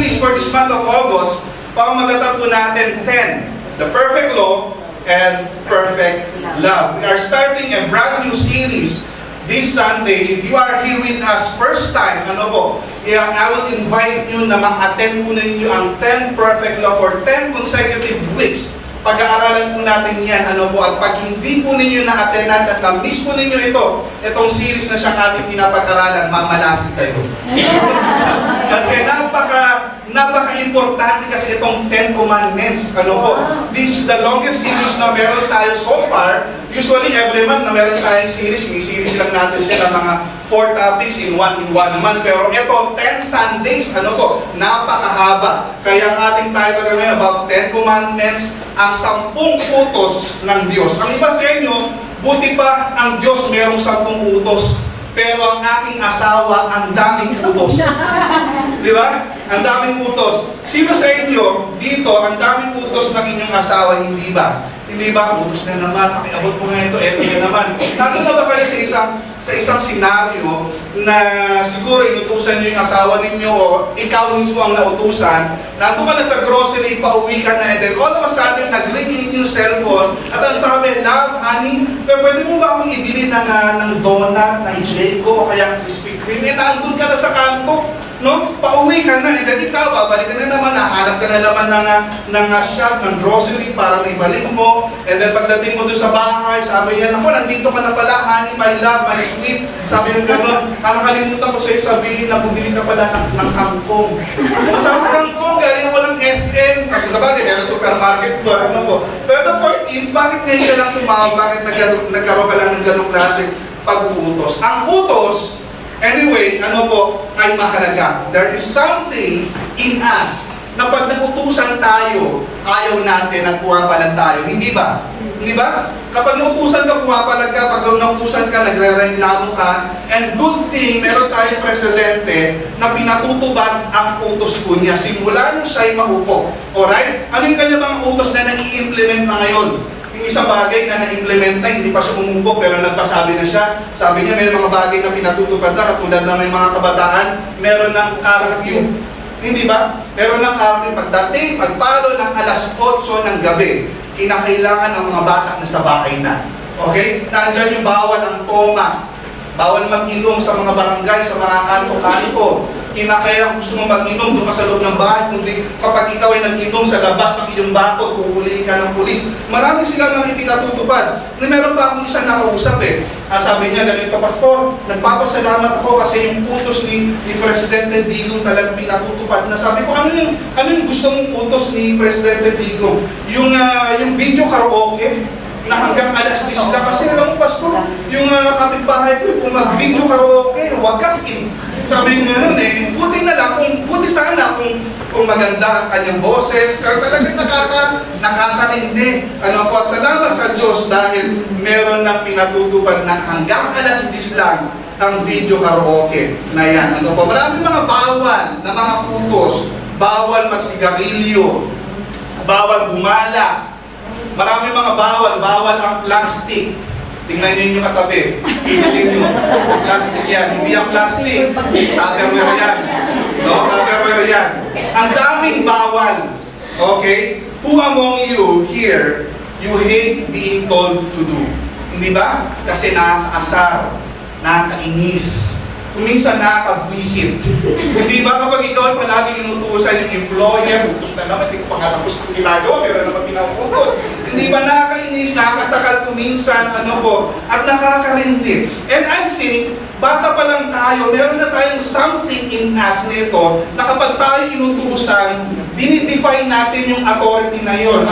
series for this month of August, pamamagatan po natin 10, the perfect law and perfect love. We are starting a brand new series this Sunday. If you are here with us first time, I will invite you na ma-attend po ninyo ang 10 perfect law for 10 consecutive weeks. Pag-aaralan po natin yan, at pag hindi po ninyo na-attendan at na-miss po ninyo itong series na siyang ating pinapag-aralan, mamalasin kayo. Kasi napaka-importante kasi itong 10 Commandments. This is the longest series na meron tayo so far. Usually, every month na meron tayong series, i-series lang natin siya ng mga 4 topics in one month. Pero ito, 10 Sundays, napakahaba. Kaya ang ating title ngayon about 10 Commandments, ang 10 utos ng Diyos. Ang iba sa inyo, buti pa ang Diyos merong 10 utos. Pero ang aking asawa, ang daming utos. Di ba? Ang daming utos. Sino sa inyo, dito, ang daming utos ng inyong asawa, hindi ba? Hindi ba? Utos na naman, pakiabot mo nga ito na naman. Nandun na ba kayo sa isang senaryo na siguro inutusan nyo yung asawa ninyo o ikaw mismo ang nautusan, nandun ka na sa grocery, pauwi ka na, and then all of a sudden, nag-ring yung cellphone, at ang sabi, love, honey, pwede mo ba akong ibili ng donut, ng Jayco, o kaya Krispy Kreme? Nandun ka na sa kanto. Pauwi ka na, and then ikaw, babalik ka na naman, nahanap ka na naman ng shop, ng grocery para may balik mo, and then pagdating mo doon sa bahay, sabi niya, naku, nandito ka na pala, honey, my love, my sweet. Sabi niya gano'n, nakakalimutan ko sa'yo sabihin na bumili ka pala ng kangkong. Sabi kangkong, galing ako ng SM, sabagay, kaya supermarket ko, Pero the point is, bakit ngayon ka lang tumawag, bakit nagkaroon ka lang ng gano'ng klase pag-utos? Ang utos, anyway, ay mahalaga. There is something in us na pag nagutusan tayo, ayaw natin at pumapalag tayo. Hindi ba? Hindi ba? Kapag nautusan ka, pumapalag ka. Pag nautusan ka, nagre-reklamo ka. And good thing, meron tayong presidente na pinatutubad ang utos po niya. Simula nung siya'y maupo. Alright? Ano yung kanya mga utos na nai-implement na ngayon? Yung isang bagay na na-implementa, hindi pa siya umupo, pero nagpasabi na siya. Sabi niya, may mga bagay na pinatutupad na, katulad na may mga kabataan, meron ng curfew. Hindi ba? Meron ng curfew. Pagdating, pagpalo ng alas 8 ng gabi, kinakailangan ang mga bata na sa bahay na. Okay? Nandiyan yung bawal ang toma. Bawal mag-inom sa mga barangay, sa mga kanto-kanto. Kinakailangan gusto mo mag-inom doon ka sa loob ng bahay, kundi kapag ikaw ay nag-inom sa labas ng iyong bakod, huhulihin ka ng pulis. Marami silang mga ipinatutupad. Meron pa akong isang nakausap sabi niya, ganito, Pastor, nagpapasalamat ako kasi yung utos ni Presidente Digong talagang pinatutupad. Sabi ko, ano yung gusto mong utos ni Presidente Digong? Yung video karaoke na hanggang alas 10 lang. Kasi alam mo, Pastor, yung kapitbahay ko, kung mag-video karaoke, wagas Sabi nga buti na lang, buti sana kung maganda ang kanyang boses, pero talagang nakakarindi. Salamat sa Diyos dahil meron ng pinatutupad na hanggang alas 10 lang ang video karaoke na yan. Maraming mga bawal na mga utos, bawal magsigarilyo, bawal gumala, maraming mga bawal ang plastic. Tingnan niyo yung katabi. Tingnan niyo. Plastic yan. Hindi ang plastic. Tupperware yan. Tupperware yan. Ang daming bawal. Okay? Who among you here, you hate being told to do? Hindi ba? Kasi nakakaasar. Nakakainis. Minsan nakakabwisit. Hindi ba kapag ikaw ay palagi inutusan yung employer, utos na naman, hindi ko pa nga tapos ang ginagawa, pero naman pinautos. Hindi ba nakakainis, nakakasakal kuminsan, at nakakarindi. And I think, bata pa lang tayo, meron na tayong something in us nito, na kapag tayo inutusan, dinidefine natin yung authority na yun.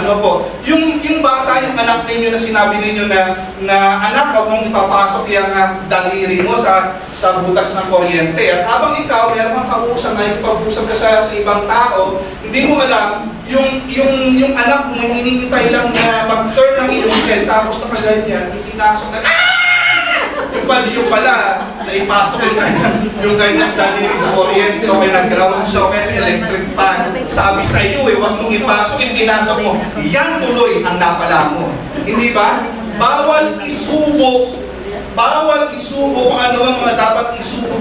Yung bata, yung anak ninyo na sinabi ninyo na anak, huwag mong ipapasok yung daliri mo sa butas ng kuryente. At habang ikaw, meron kang kausap na ipag-usap ka sa ibang tao, hindi mo alam, yung anak mo, hinihintay lang na mag-turn ng iyong head, tapos nakaganyan, itinasok na, yung pala, naipasok yung kanyang daliri sa kuryente, o kaya nag-ground siya, o kaya sa electric pan. Sabi sa iyo, huwag mong ipasok, yung pinasok mo, yan tuloy ang napala mo. Hindi ba? Bawal isubo kung ano ang mga dapat isubo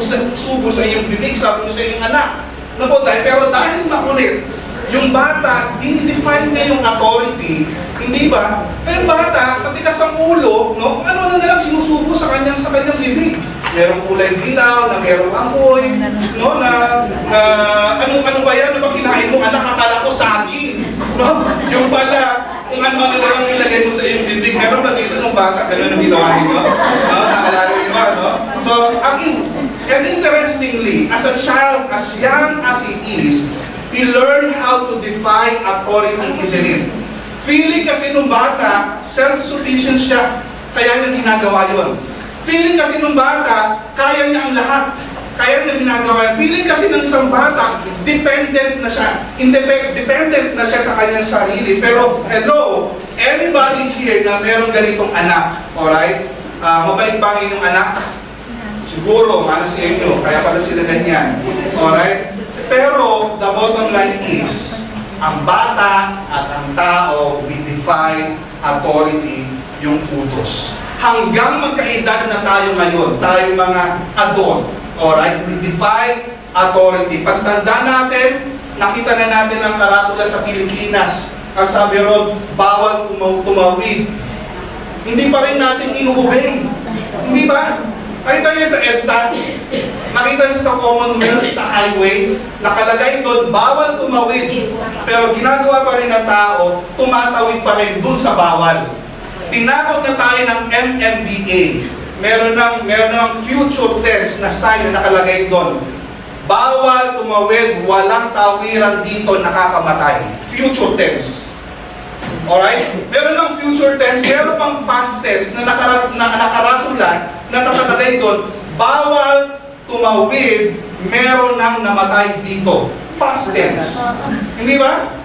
sa iyong bibig, sabi mo sa iyong anak. Ano po, pero dahil makulit, yung bata, dinidefine niya yung authority, hindi ba? Yung bata, matigas ang ulo, no? Ano na lang sinusubo sa kanyang bibig. Merong kulay dilaw, na merong amoy, no? Na ano ba yan? Ano ba kinain mo? Anak, akala ko saging, no? Yung pala, kung ano na lang ilagay mo sa iyong bibig, meron ba dito nung bata, gano'n ang ginawa nito? No? Naalala nyo ba, no? So, and interestingly, as a child, as young as he is, he learned how to defy authority, isn't it? Feeling kasi nung bata, self-sufficient siya, kaya niya ginagawa yun. Feeling kasi nung bata, kaya niya ang lahat. Kaya niya ginagawa. Feeling kasi ng isang bata, dependent na siya. Dependent na siya sa kanyang sarili. Pero, hello, anybody here na merong ganitong anak, alright? Mabait ba ang inyong anak? Siguro, mana sa inyo, kaya pala sila ganyan. Alright? Pero, the bottom line is, ang bata at ang tao, we defy authority, yung utos. Hanggang magkaedad na tayo ngayon, tayong mga adult, alright? We defy authority. Pagtanda natin, nakita na natin ang karatula sa Pilipinas. Ang sabi ron, bawal tumawid. Hindi pa rin natin inuobey. Hindi ba? Nakita niyo sa EDSA, nakita niyo sa Commonwealth, sa highway, nakalagay doon, bawal tumawid. Pero ginagawa pa rin ng tao, tumatawid pa rin doon sa bawal. Tinawag na tayo ng MMDA. Meron ng future tense na sign na nakalagay doon. Bawal tumawid, walang tawiran dito, nakakamatay. Future tense. Alright? Meron ng future tense, meron pang past tense na nakaratula na nakalagay doon, bawal tumawid, meron nang namatay dito. Past tense. Hindi ba?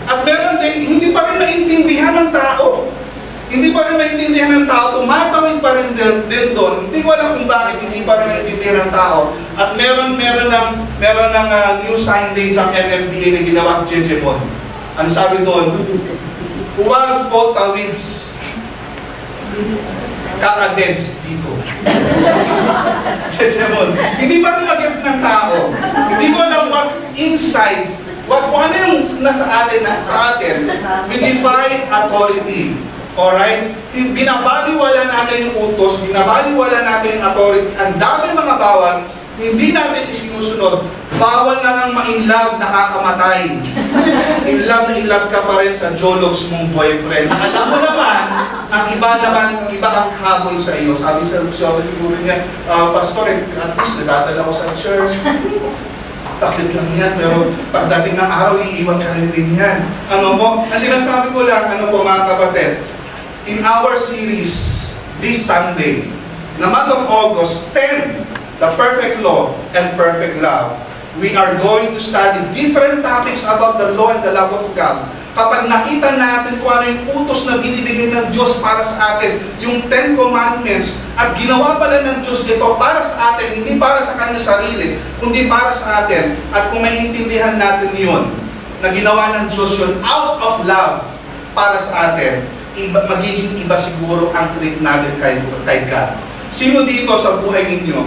At meron din, hindi pa rin maintindihan ng tao. Hindi pa rin maintindihan ng tao, tumatawid pa rin din doon. Hindi ko alam kung bakit hindi pa rin maintindihan ng tao. At meron ng new signage ang MMDA na ginawa ang Jejemon. Ano sabi doon? Huwag po tawids. Kaka-dense dito. Jejemon. Hindi pa rin mag-gets ng tao. Hindi ko alam what's inside. Kung ano yung nasa atin, we defy authority. Alright? Binabaliwala natin yung utos, binabaliwala natin yung authority. Ang dami mga bawal, hindi natin isinusunod. Bawal na nang ma-inlove, nakakamatay. Inlove na inlove ka pa rin sa jologs mong boyfriend. Alam mo naman, ang iba ang habol sa iyo. Sabi siguro niya, Pastor, at least nadadala ko sa church. Bakit lang yan? Pero pagdating ng araw, iiwan ka rin yan. Ano po? Ang sinasabi ko lang, ano po mga kapatid, in our series this Sunday, na month of August 10, the perfect law and perfect love, we are going to study different topics about the law and the love of God. Kapag nakita natin kung ano yung utos na binibigay ng Diyos para sa atin, yung 10 Commandments, at ginawa pala ng Diyos ito para sa atin, hindi para sa kanyang sarili, kundi para sa atin. At kung maiintindihan natin yun, na ginawa ng Diyos yun out of love para sa atin, magiging iba siguro ang treat natin kay God. Sino dito sa buhay ninyo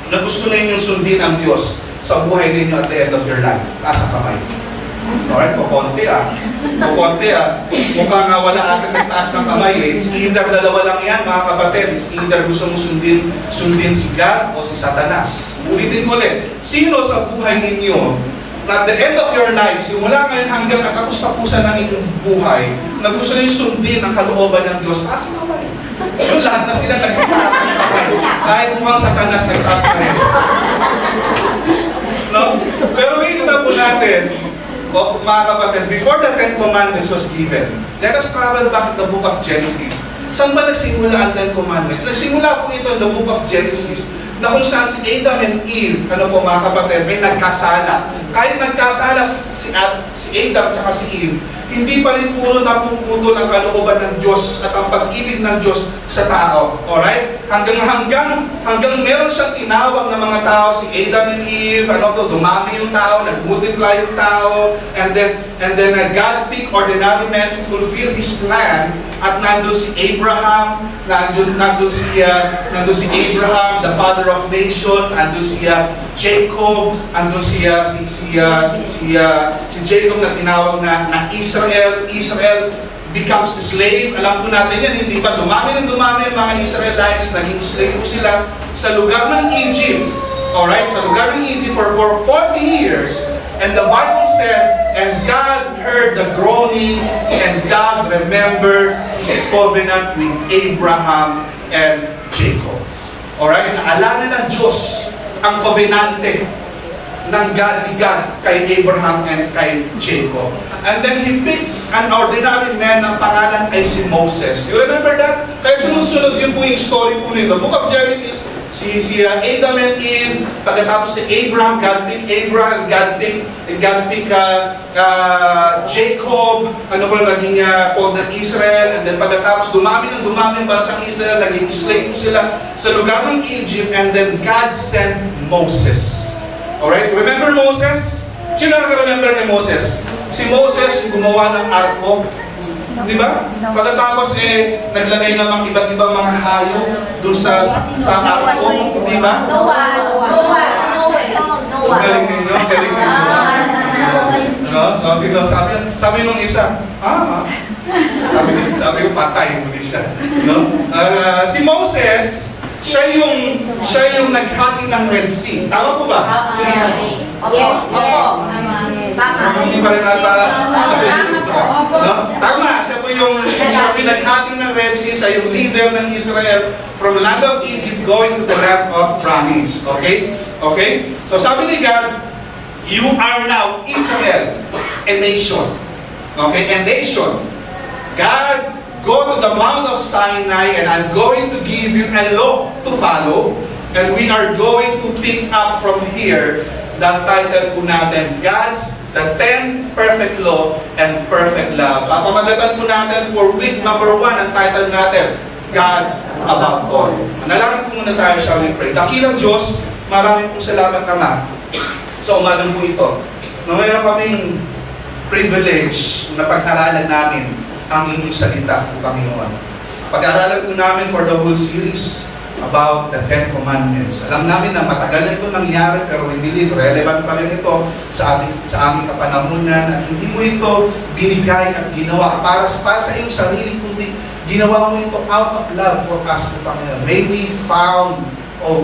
na gusto na inyong sundin ang Diyos sa buhay ninyo at the end of your life? Taas ang kamay. Alright, kukonti Kukonti Mukhang wala atin nagtaas ng kamay eh. It's either dalawa lang yan mga kapatid. It's either gusto mo sundin si God o si Satanas. Ulitin ko ulit. Sino sa buhay ninyo at the end of your life, simula ngayon hanggang katapos-tapusan ng inyong buhay, na gusto nyo sundin ang kalooban ng Diyos, taas ang kamay. Yung lahat na sila nagsitaas ng kamay. Kahit mukhang Satanas nagtaas na rin. No? Pero kita po natin, mga kapatid, before the 10 Commandments was given, let us travel back to the book of Genesis. Saan ba nagsimula ang 10 Commandments? Nagsimula po ito in the book of Genesis, na kung saan si Adam and Eve, ano po mga kapatid, may nagkasala. Kahit nagkasala si Adam at si Eve, hindi pa rin puro napuputol ang kalooban ng Diyos at ang pag-ibig ng Diyos sa tao. Alright? Hanggang meron siyang tinawag na mga tao, si Adam and Eve, dumami yung tao, nag-multiply yung tao, and then And then God picked ordinary men to fulfill His plan. At nandun si Abraham, nandun si Abraham, the father of nation, nandun si Jacob, nandun si Jacob na tinawag na Israel. Israel becomes a slave. Alam po natin yan, hindi ba? Dumami ng dumami ang mga Israelites, naging slave po sila sa lugar ng Egypt. Alright? Sa lugar ng Egypt for 40 years. And the Bible said, and God heard the groaning, and God remembered His covenant with Abraham and Jacob. Alright? Naalala ng Diyos ang covenante ng God ni God kay Abraham and kay Jacob. And then He picked an ordinary man na pangalan ay si Moses. You remember that? Kaya sunod-sunod yun po yung story po nito. Book of Genesis, si Adam and Eve, pagkatapos si Abraham, God picked Abraham, God picked Jacob, ano po naging called na Israel, and then pagkatapos dumami ang bansang Israel, naging slave po sila sa lugar ng Egypt, and then God sent Moses. Alright, remember Moses? Sino nakaka-remember ni Moses? Si Moses, yung gumawa ng arko. Di ba? Pagkatapos naglagay namang iba't ibang mga hayop dun sa arko. Di ba? Noah. Galing ninyo. No? So, sino sabi nung isa, sabi ko patay, muli siya. No? Si Moses, siya yung naghati ng Red Sea. Tama po ba? Yes. Hindi pa rin nata. No? Tama, siya po yung naghati ng Red Sea, siya yung leader ng Israel from land of Egypt going to the land of promise. Okay? Okay? So sabi ni God, you are now Israel, a nation. Okay? A nation. God, go to the Mount of Sinai and I'm going to give you a law to follow, and we are going to pick up from here the title po natin, the 10 Perfect Law and Perfect Love. Papamagatan po natin for week number 1, ang title natin, God Above All. Manalangin po muna tayo, shall we pray? Dakilang Diyos, maraming po salamat Ama sa umagang po ito. Mayroon kaming privilege na pag-aralan namin ang inyong salita, Panginoon. Pag-aralan po namin for the whole series about the 10 Commandments. Alam namin na matagal na ito nangyari, pero we believe relevant pa rin ito sa aming kapanahunan, at hindi mo ito binigay at ginawa para sa iyong sarili, kundi ginawa mo ito out of love for us, Panginoon. May we found,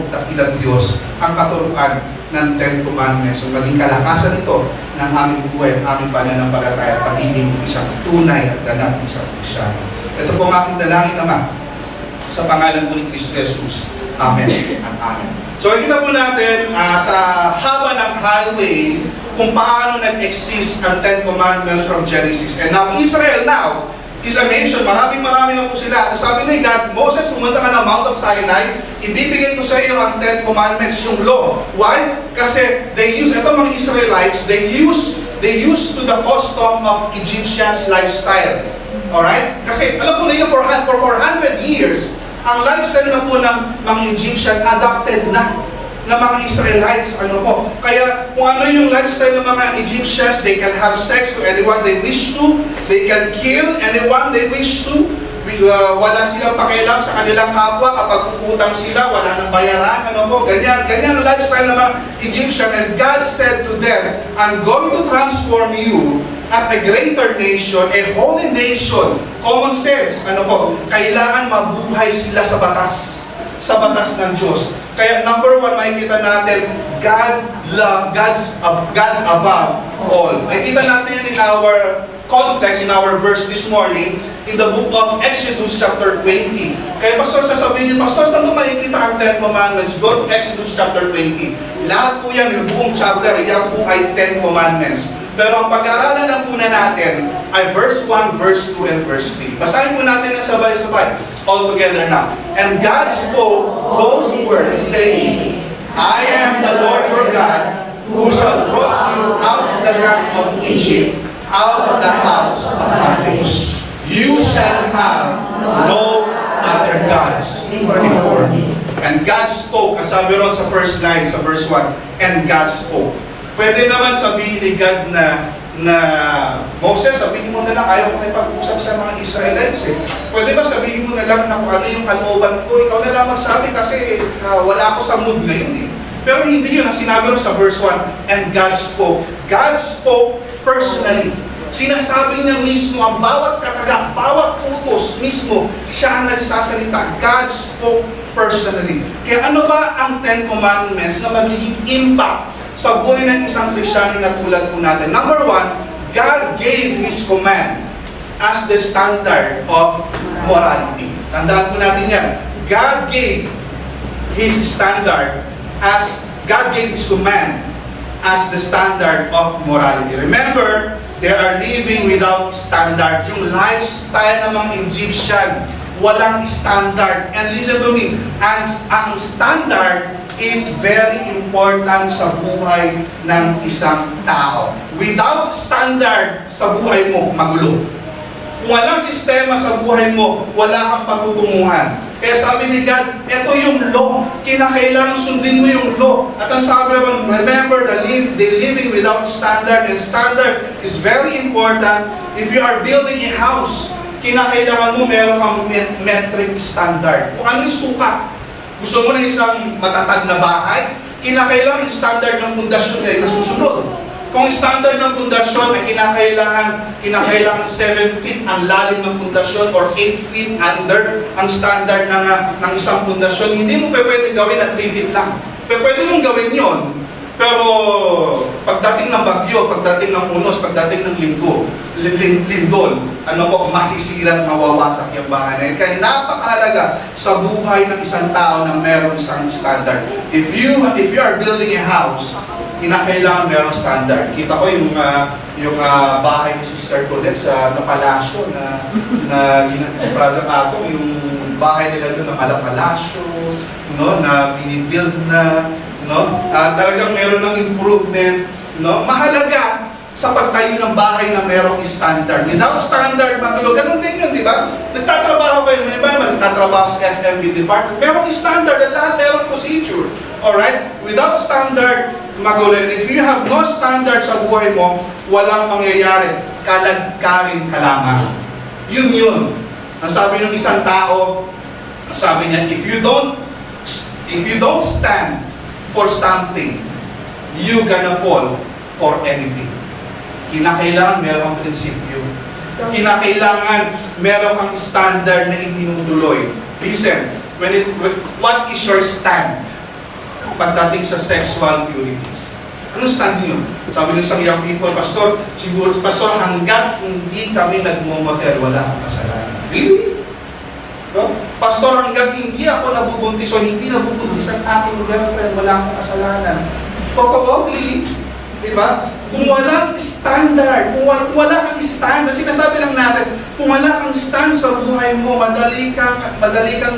dakilang Diyos, ang katuruan ng 10 Commandments, so maging kalakasan ito ng aming buhay at aming pananampalataya at pagiging isang tunay at ganap isang Kristyano. Ito po ang aking dalangin, Ama, sa pangalan po ni Kristo Jesus. Amen at amen. So, kita po natin sa haba ng highway kung paano nag-exist ang 10 Commandments from Genesis. And now, Israel now is a nation. Marami na po sila. At sabi ni God, Moses, pumunta ka ng Mount of Sinai, ibibigay ko sa iyo ang 10 Commandments, yung law. Why? Kasi ito mga Israelites, they used to the custom of Egyptians lifestyle. Alright? Kasi alam po ninyo, for 400 years, ang lifestyle na po ng mga Egyptian adopted na ng mga Israelites. Kaya kung ano yung lifestyle ng mga Egyptians, they can have sex to anyone they wish to, they can kill anyone they wish to, wala silang pakialam sa kanilang kapwa, kapag puputang sila, wala nang bayaran, ganyan ang lifestyle ng mga Egyptian. And God said to them, I'm going to transform you as a greater nation, a holy nation. Common sense, kailangan mabuhay sila sa batas ng Diyos. Kaya number 1, makikita natin, God above all. Makikita natin yan in our context, in our verse this morning, in the book of Exodus chapter 20. Kaya Pastor, sasabihin niyo, Pastor, saan mo makikita ang 10 Commandments? Go to Exodus chapter 20. Lahat po yan, yung buong chapter, yan po ay 10 Commandments. Pero ang pag-aaralan lang po na natin ay verse 1, verse 2, and verse 3. Basahin po natin na sabay-sabay. All together now. And God spoke those words, saying, I am the Lord your God, who shall brought you out of the land of Egypt, out of the house of bondage. You shall have no other gods before me. And God spoke, ang sabi ron sa first line, sa verse 1, and God spoke. Pwede naman sabihin ni God na na Moses, sabihin mo na lang, ayaw ko na ipag-usap sa mga Israelites eh. Pwede ba sabihin mo na lang na kung ano yung kalooban ko? Ikaw na lang magsabi kasi wala ako sa mood ngayon eh. Pero hindi yun ang sinabi rin sa verse 1, and God spoke. God spoke personally. Sinasabi niya mismo, ang bawat kataga, bawat utos mismo, siya ang nagsasalita. God spoke personally. Kaya ano ba ang Ten Commandments na magiging impact sa buhay ng isang Kristyano na tulad po natin? Number 1, God gave His command as the standard of morality. Tandaan po natin yan. God gave His standard God gave His command as the standard of morality. Remember, they are living without standard. Yung lifestyle ng mga Egyptian, walang standard. And listen to me, ang standard is very important sa buhay ng isang tao. Without standard sa buhay mo, magulo. Kung walang sistema sa buhay mo, wala kang patutunguhan. Kaya sabi ni God, ito yung law. Kinakailangan sundin mo yung law. At ang sabi mo, remember, they living without standard. And standard is very important. If you are building a house, kinakailangan mo meron kang metric standard. Kung ano yung sukat. Gusto mo na isang matatag na bahay, kinakailangan yung standard ng pundasyon ay nasusunod. Kung standard ng pundasyon ay kinakailangan 7 feet ang lalim ng pundasyon or 8 feet under ang standard ng isang pundasyon, hindi mo pwede gawin at 3 feet lang. Pwede mong gawin yon. Pero pagdating ng bagyo, pagdating ng unos, pagdating ng lindol, masisira at mawawasak yung bahay na yun. Kaya napakahalaga sa buhay ng isang tao na meron isang standard. If you are building a house, kinakailangan merong standard. Kita ko yung bahay ni Sister Colette sa palasyo na sa Brother Ato, yung bahay nila doon na malapalasyo, na binibuild na, talagang meron ng improvement, mahalaga sa pagtayo ng bahay na merong standard. Without standard, ganun din yun, di ba? Nagtatrabaho kayo, may iba nagtatrabaho sa FMB department, merong standard at lahat merong procedure. Alright? Without standard, magulo. If you have no standard sa buhay mo, walang mangyayari. Kalagkarin ka lamang. Yun. Ang sabi ng isang tao, sabi niya, if you don't stand for something, you gonna fall for anything. Kinakailangan merong prinsipyo. Kinakailangan meron kang standard na itinutuloy. Listen, what is your stand pagdating sa sexual purity? Anong stand niyo? Sabi ng isang young people, Pastor, hanggat hindi kami nagmumotel, wala akong kasalanan. Really? No? Pastor, hanggat hindi ako nabubuntis o hindi nabubuntis ang aking girlfriend, wala akong kasalanan. Totoo, really? Diba? Kung walang standard, kung wala kang standard, sinasabi lang natin, kung wala kang stand sa buhay mo, madali kang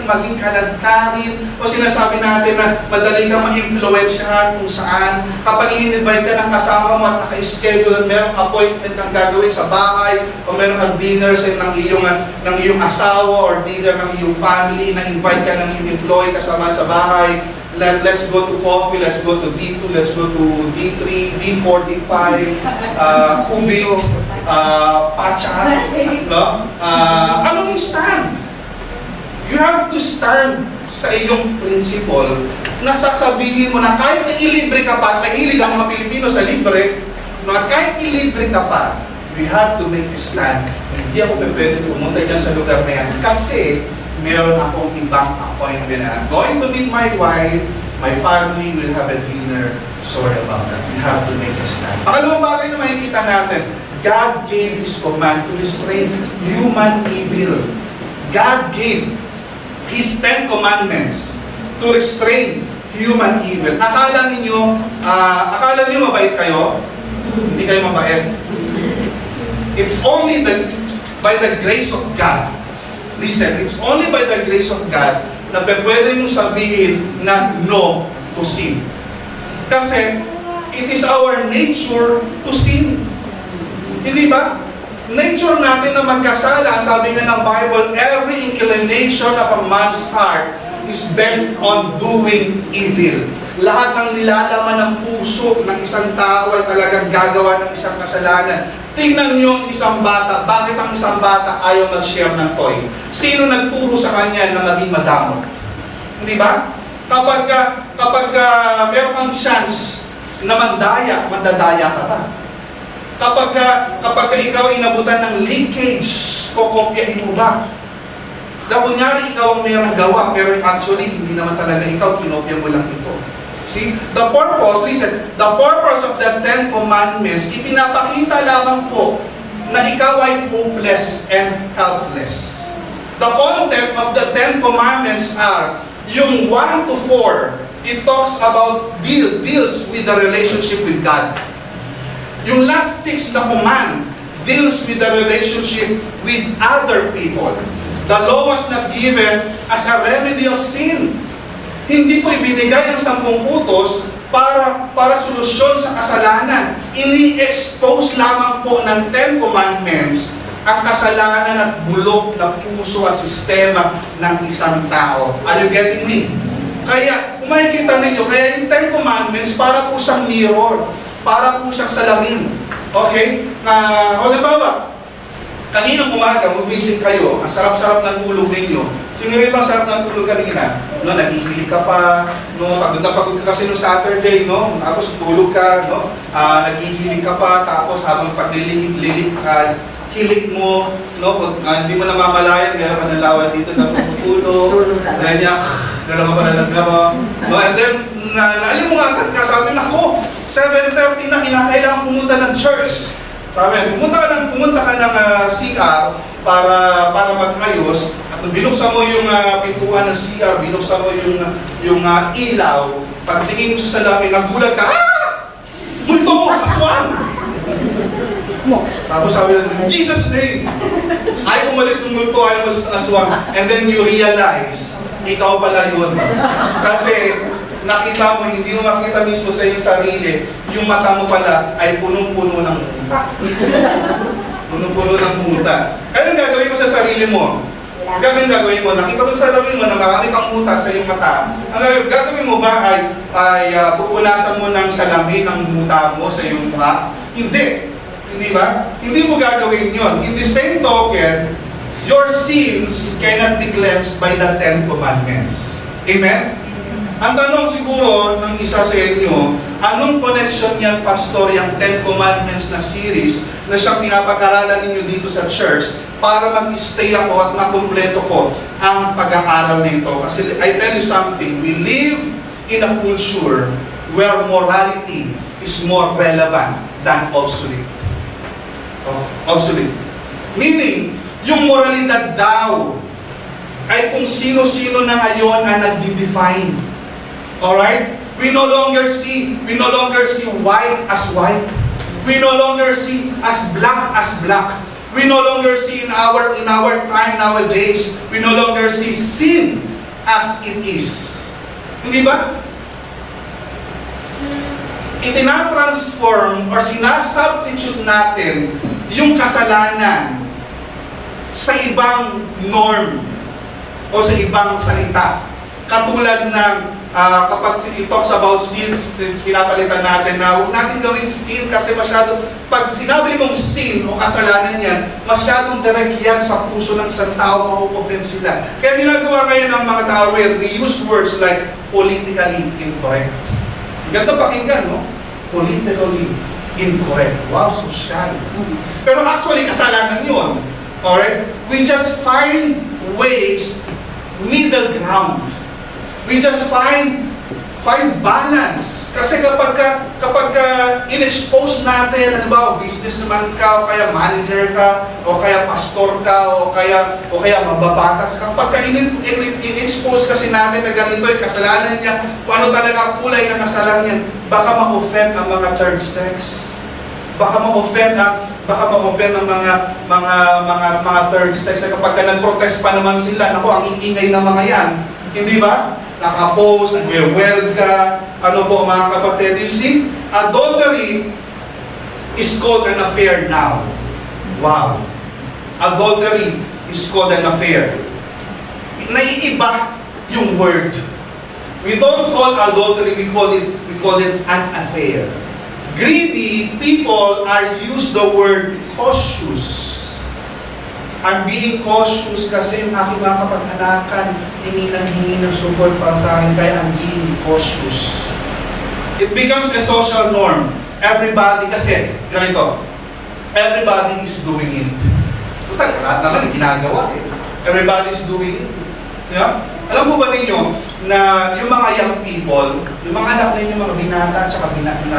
maging kaladkarin, o sinasabi natin na madali kang ma-influensyahan kung saan. Kapag in-invite ka ng kasama mo at naka-schedule at merong appointment kang gagawin sa bahay, o merong kang dinner ng iyong asawa or dinner ng iyong family, na-invite ka ng iyong employee kasama sa bahay, let's go to coffee, let's go to D2, let's go to D3, D4, D5, Kubik, Pacha, no? Anong yung stand? You have to stand sa iyong principle na sasabihin mo na kahit na ilibre ka pa, at mahilig ang mga Pilipino sa libre, no? At kahit ilibre ka pa, we have to make a stand. Hindi ako pwede pumunta dyan sa lugar na yan kasi meron akong ibang appointment na I'm going to meet my wife, my family will have a dinner. Sorry about that. We have to make a stand. Pangalawang bagay na makikita natin, God gave His command to restrain human evil. God gave His 10 commandments to restrain human evil. Akala niyo mabait kayo? Hindi kayo mabait. It's only by the grace of God. Listen, it's only by the grace of God na pwede mong sabihin na no to sin. Kasi it is our nature to sin. Hindi ba? Nature natin na magkasala. Sabi nga ng Bible, every inclination of a man's heart is bent on doing evil. Lahat ng nilalaman ng puso ng isang tao ay talagang gagawa ng isang kasalanan. Tingnan niyo ang isang bata. Bakit ang isang bata ayaw mag-share ng toy? Sino nagturo sa kanya na maging madamo? Hindi ba? Kapag meron kang chance na mandadaya ka ba? Kapag ikaw inabutan ng leakage, kokopyahin mo ba? Kunyari ikaw ang mayroong gawa, pero actually, hindi naman talaga ikaw, kinopya mo lang ito. See? The purpose, listen, the purpose of the Ten Commandments, ipinapakita lamang po na ikaw ay hopeless and helpless. The content of the Ten Commandments are, yung 1 to 4, it talks about deals with the relationship with God. Yung last 6 na command deals with the relationship with other people. The law was not given as a remedy of sin. Hindi po ibinigay ang 10 utos para solusyon sa kasalanan. Ini-expose lamang po ng 10 Commandments ang kasalanan at bulok na puso at sistema ng isang tao. Are you getting me? Kaya, kung makikita ninyo, kaya yung 10 Commandments para po siyang mirror, para po siyang salamin. Okay? Halimbawa, kaninang umaga, gumising kayo, ang sarap-sarap ng tulog ninyo. Sino rito ang sarap ng tulog kanina? No, naghihilig ka pa, no, pagod na pagod ka kasi no Saturday, no, tapos tulog ka, no, naghihilig ka pa, tapos habang hilik mo, no, hindi mo namamalayan, meron ka ng lawa dito na pagputulog, ganyan, galaw pa na naglaro, no, and then, naalimutan ka, sabi na ko, 7:30 na, kinakailangan pumunta ng church. Sabi, pumunta ka ng CR para mag-ayos at binuksan mo yung pintuan ng CR, binuksan mo yung ilaw, pagtingin mo sa salamin, nagulat ka, multo! Aswang! Tapos sabi in Jesus' name! Ay umalis ng multo, ay umalis ng aswang. And then you realize, ikaw pala yun. Kasi nakita mo, hindi mo makita mismo sa iyong sarili, yung mata mo pala ay punong-puno ng muta. Punong-puno ng muta. Anong gagawin mo sa sarili mo? Gagawin mo, nakita mo sa salamin mo na marami kang muta sa iyong mata. Ang gagawin mo ba ay pupunasan mo ng salamin ng muta mo sa iyong mukha? Hindi. Hindi ba? Hindi mo gagawin yon. In the same token, your sins cannot be cleansed by the 10 Commandments. Amen? Ang tanong siguro ng isa sa inyo, anong connection niyan, Pastor, yung 10 Commandments na series na siyang pinapag-aralan ninyo dito sa church para mag-stay ako at makumpleto ko ang pag-aaral nito? Kasi I tell you something, we live in a culture where morality is more relevant than obsolete. Obsolete. Meaning, yung moralidad daw ay kung sino-sino na ngayon ang nagdi-define. Alright? We no longer see white as white. We no longer see as black. We no longer see in our time nowadays, we no longer see sin as it is. Hindi ba? Itinatransform or sinasubstitute natin yung kasalanan sa ibang norm o sa ibang salita. Katulad ng kapag it talks about sins, pinapalitan natin na huwag natin gawin sin kasi masyado, pag sinabi mong sin o kasalanan yan, masyadong direct yan sa puso ng isang tao, ma-offend sila. Kaya ginagawa ngayon ng mga tao, we use words like politically incorrect. Ganda pakinggan, no? Politically incorrect. Wow, social. Pero actually, kasalanan yun. Alright? We just find ways, middle ground. We just find balance. Kasi kapag in-expose natin, halimbawa, businessman ka, o kaya manager ka, o kaya pastor ka, o kaya mababatas ka, kapag in-expose kasi natin na ganito yung kasalanan niya, paano talaga kulay ng kasalanan niya, baka ma-offend ang mga third sex. Baka ma-offend ang mga third sex. Kapag nag-protest pa naman sila, naku, ang iingay ng mga yan. Hindi ba? Nakapost, nag-weld ka, ano po mga kapatid. You see, adultery is called an affair now. Wow. Adultery is called an affair. Naiiba yung word. We don't call adultery, we call it an affair. Greedy people are use the word cautious. I'm being cautious kasi yung aking mga kapag-anakan hingi ng support para sa akin, kaya I'm being cautious. It becomes a social norm. Everybody kasi, ganito, everybody is doing it. Total, lahat naman ginagawa eh. Everybody is doing it. Yeah? Alam mo ba ninyo na yung mga young people, yung mga anak ninyo, mga binata at saka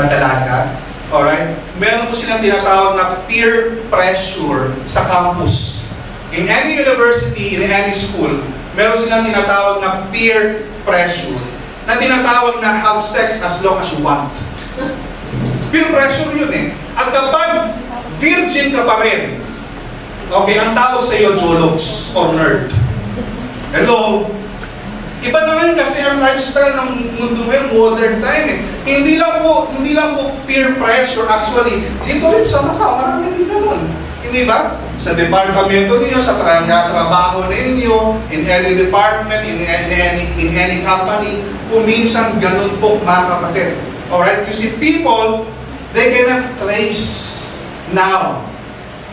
dalaga, alright, meron po silang tinatawag na peer pressure sa campus. In any university, in any school, meron silang tinatawag na peer pressure, na tinatawag na have sex as long as you want. Peer pressure yun eh. At kapag virgin ka pa rin, okay, ang tawag sa iyo, jologs or nerd. Hello? Iba na ngayon kasi ang lifestyle ng mundo ngayon, modern time eh. Hindi lang po peer pressure, actually, dito rin sa Macau, marami din ganun. Hindi ba? Sa departamento ninyo, sa trabaho ninyo, in any department, in any company, kung minsan ganun po mga kapatid. Alright? You see, people, they cannot trace now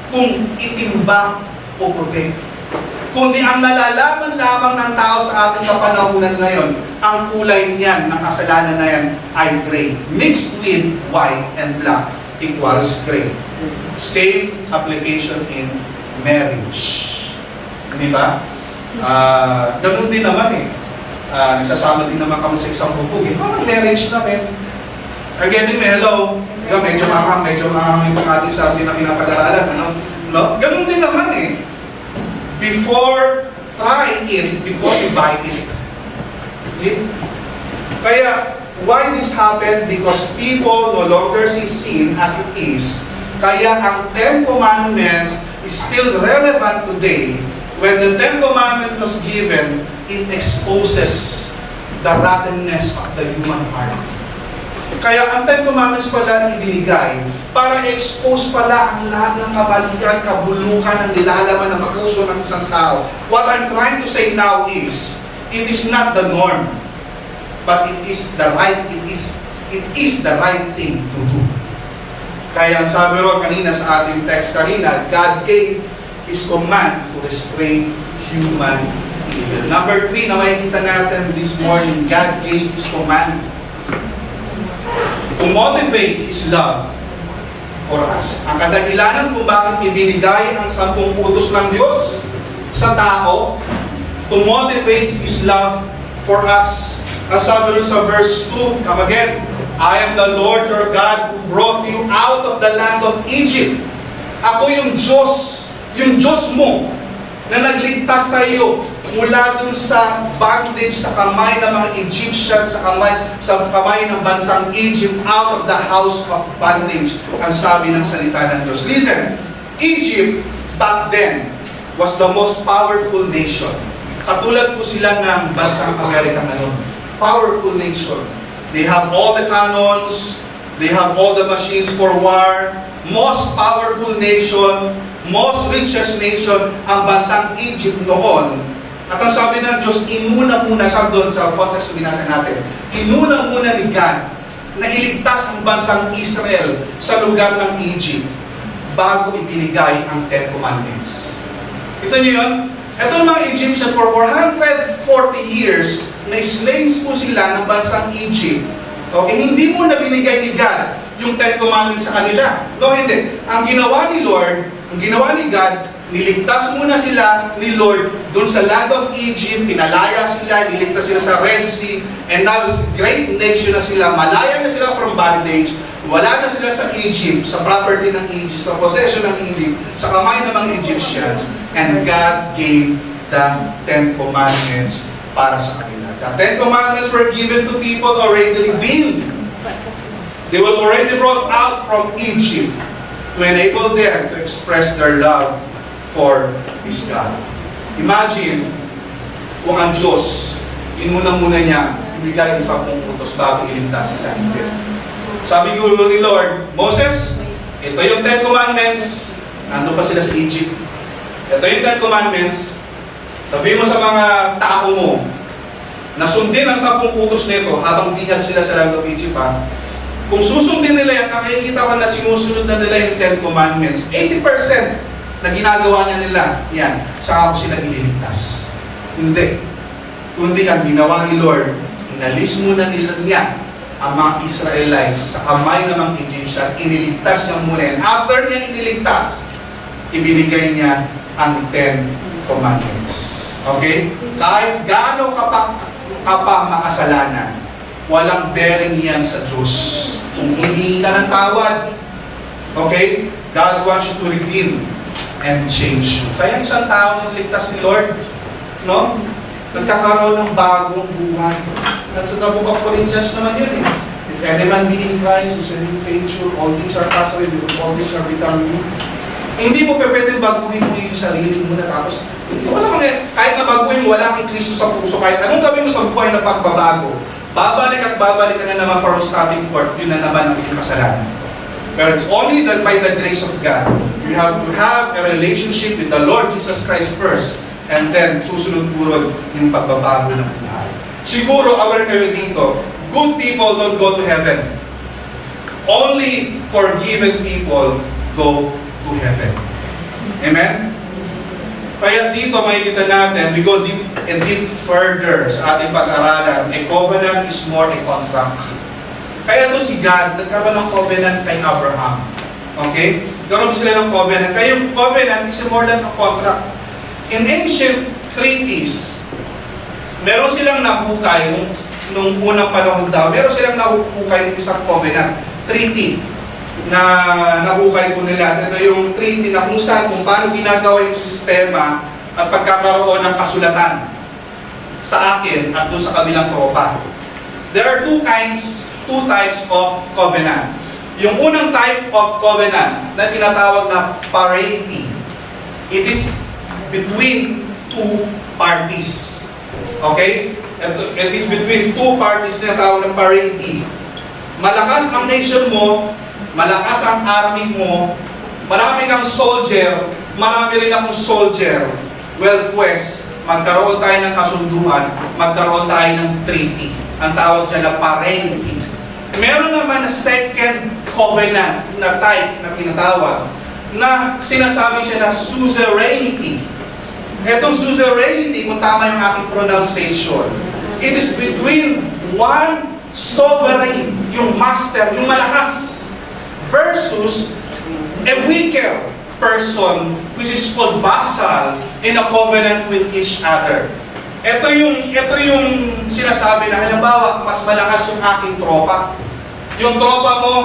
kung itim ba o puti. Kundi ang nalalaman lamang ng tao sa ating kapanahunan ngayon, ang kulay niyan, ng kasalanan na yan, ay gray. Mixed with white and black equals gray. Same application in marriage. Di ba? Ganun din naman eh. Nagsasama din naman kami sa isang bubog eh. Parang marriage namin. Again, hello. Medyo mahang itong ating sabi na pinapag-aralan. Ano? No? Ganun din naman eh. Before try it, before you buy it. See? Kaya, why this happened? Because people no longer see sin as it is. Kaya ang Ten Commandments is still relevant today. When the Ten Commandments was given, it exposes the rottenness of the human heart. Kaya ang Ten Commandments pala ibinigay para expose pala ang lahat ng kabalikan, kabulukan ng nilalaman ng puso ng isang tao. What I'm trying to say now is, it is not the norm, but it is the right thing to do. Kaya ang sabi ro kanina sa ating text kanina, God gave His command to restrain human evil. Number 3 na makikita natin this morning, God gave His command to motivate His love for us. Ang kadahilanan kung bakit ibinigay ang 10 utos ng Diyos sa tao, to motivate His love for us. Ang sabi rin sa verse 2, come again, I am the Lord your God who brought you out of the land of Egypt. Ako yung Diyos mo, na nagligtas sa iyo mula dun sa bondage, sa kamay ng mga Egyptian, sa kamay ng bansang Egypt, out of the house of bondage. Ang sabi ng salita ng Diyos. Listen, Egypt back then was the most powerful nation. Katulad po sila ng bansang Amerika ngayon. Powerful nation. They have all the cannons, they have all the machines for war, most powerful nation, most richest nation, ang bansang Egypt noon. At ang sabi ng Diyos, inuna muna, sabi doon sa context na binasa natin, inuna muna ni God na iligtas ang bansang Israel sa lugar ng Egypt bago ibinigay ang Ten Commandments. Kita niyo yun? Ito yung mga Egyptian for 440 years, na slaves po sila ng bansang Egypt. Okay, hindi mo na binigay ni God yung Ten Commandments sa kanila. No, hindi. Ang ginawa ni Lord, ang ginawa ni God, niligtas muna sila ni Lord doon sa land of Egypt, pinalaya sila, niligtas sila sa Red Sea, and now great nation na sila, malaya na sila from bondage, wala na sila sa Egypt, sa property ng Egypt, sa possession ng Egypt, sa kamay ng mga Egyptians, and God gave the Ten Commandments para sa kanila. The Ten Commandments were given to people already redeemed. They were already brought out from Egypt to enable them to express their love for His God. Imagine kung ang Diyos, inuna muna niya, ibigay ang 10 utos bago iligtas sila. Sabi ko ni Lord, Moses, ito yung Ten Commandments. Nandun pa sila sa Egypt. Ito yung Ten Commandments. Sabi mo sa mga tao mo, nasundin ang 10 utos nito habang bihag sila sa Land of Egypt, kung susundin nila yan, nakikita ko na sinusunod na nila yung 10 Commandments, 80% na ginagawa nila, yan, saka ko sila ililigtas. Hindi. Kundi ang ginawa ni Lord, inalis muna niya ang mga Israelites sa kamay ng mga Egyptian, iniligtas niya muna. And after niya iniligtas, ibinigay niya ang 10 Commandments. Okay? Kahit gaano ka pa makasalanan, walang bearing yan sa Diyos. Kung hihingi ka ng tawad, okay? God wants you to redeem and change you. Kaya isang tao na niligtas ni Lord, no? Nagkakaroon ng bagong buhay. That's the book of Corinthians naman yun, eh. If any man be in Christ, is a new creature, all things are passed away, all things are become new. Hindi mo pwedeng baguhin mo yung sarili mo na tapos, wala kang, kahit na baguhin mo, wala kang Kristo sa puso, kahit anong gawin mo sa buhay na pagbabago, babalik at babalik ka na naman from starting point, yun na naman ang iyong kasalanan. But it's only that by the grace of God, you have to have a relationship with the Lord Jesus Christ first, and then susunod-turod yung pagbabago ng buhay. Siguro, aware kayo dito, good people don't go to heaven. Only forgiven people go to heaven. Amen? Kaya dito makikita natin, we go deep and deep further sa ating pag-aralan. A covenant is more a contract. Kaya ito si God, nagkaroon ng covenant kay Abraham. Okay? Nagkaroon sila ng covenant. Kaya yung covenant is more than a contract. In ancient treaties, meron silang nahukay nung unang panahon daw. Meron silang nahukay ng isang covenant, treaty, na nahukay po nila. Ito yung treaty na kung saan, kung paano ginagawa yung sistema at pagkakaroon ng kasulatan sa akin at doon sa kabilang tropa. There are two types of covenant. Yung unang type of covenant na tinatawag na parity. It is between two parties. Okay? It is between two parties na tinatawag na parity. Malakas ang nation mo, malakas ang army mo, marami kang soldier, marami rin akong soldier. Well, pues, magkaroon tayo ng kasunduan, magkaroon tayo ng treaty. Ang tawag dyan na parity. Meron naman na second covenant na type na tinatawag na sinasabi siya na suzerainty. Etong suzerainty, kung tama yung aking pronunciation, it is between one sovereign, yung master, yung malakas, versus a weaker person, which is called vassal, in a covenant with each other. Ito yung sinasabi na, halimbawa, mas malakas yung aking tropa. Yung tropa mo,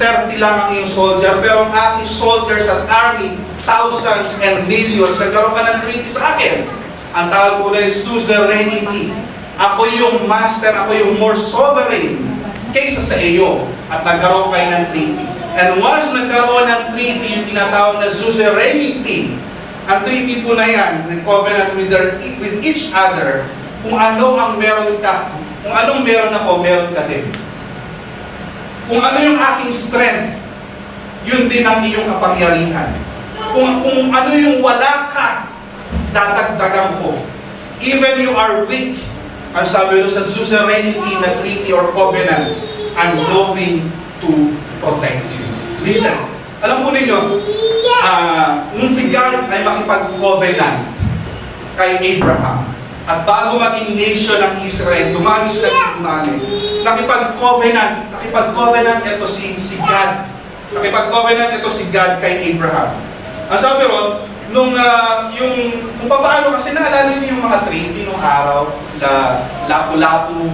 30 lang ang iyong soldier, pero ang aking soldiers at army, thousands and millions, nagkaroon ka ng treaty sa akin. Ang tawag ko na is suzerainty. Ako yung master, ako yung more sovereign kaysa sa iyo. At nagkaroon kayo ng treaty. And once nagkaroon ng treaty, yung tinatawag na suzerainty, ang treaty po na yan, the covenant with each other, kung ano ang meron ka, kung anong meron ako, meron ka din. Kung ano yung aking strength, yun din ang iyong kapangyarihan. Kung ano yung wala ka, dadagdagan ko. Even you are weak, ang sabi doon sa suzerainty na treaty or covenant, I'm going to protect you. Listen, alam po ninyo, nung si God ay makipag-covenant kay Abraham, at bago maging nation ng Israel, dumami sila ng dumami. Nakipag-covenant ito si God. Nakipag-covenant ito si God kay Abraham. Ang sabi ron, kung paano, kasi naalala niyo yung mga treaty nung araw, sila Lapu-Lapu,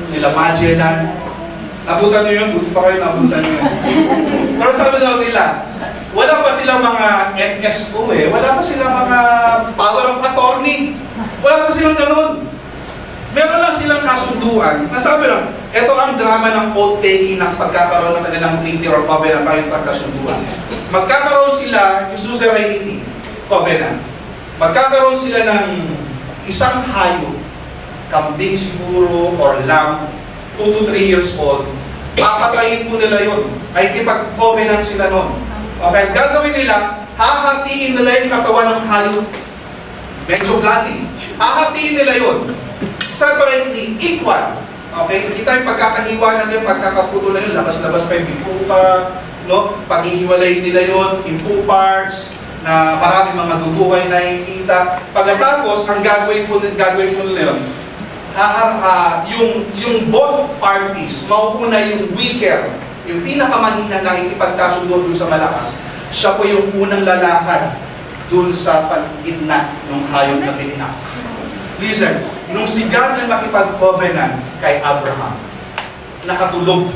sila Magellan. Nabutan niyo yun? Buti pa kayo nabutan niyo yun. Pero sabi daw nila, wala pa silang mga MSO wala pa silang mga power of attorney. Wala pa silang ganun. Meron lang silang kasunduan. Nasabi lang, ito ang drama ng oath-taking ng pagkakaroon ng kanilang treaty or covenant para yung pagkasunduan. Magkakaroon sila yung suzerainty covenant. Magkakaroon sila ng isang hayop, kambing siguro or lamb, 2 to 3 years old. Papatayin po nila yun. Ay kipag-covenant sila nun. Okay, gagawin nila, hahatiin nila yung katawan ng hayop. Medyo bloody. Hahatiin nila yun. separately equal. Okay? Kita yung pagkakahiwa na yun, pagkakaputo na yun, labas-labas pa yung bituka, no? Paghihiwalay nila yun in two parts, na maraming mga duduhay na nakikita. Pagkatapos, ang gagawin po nila yun, yung both parties, mauuna yung weaker, yung pinakamahina na nakikipagkasundo dun sa malakas, siya po yung unang lalakad dun sa gitna ng hayop na pinak. Listen, nung si God ay makipag-covenant kay Abraham, nakatulog,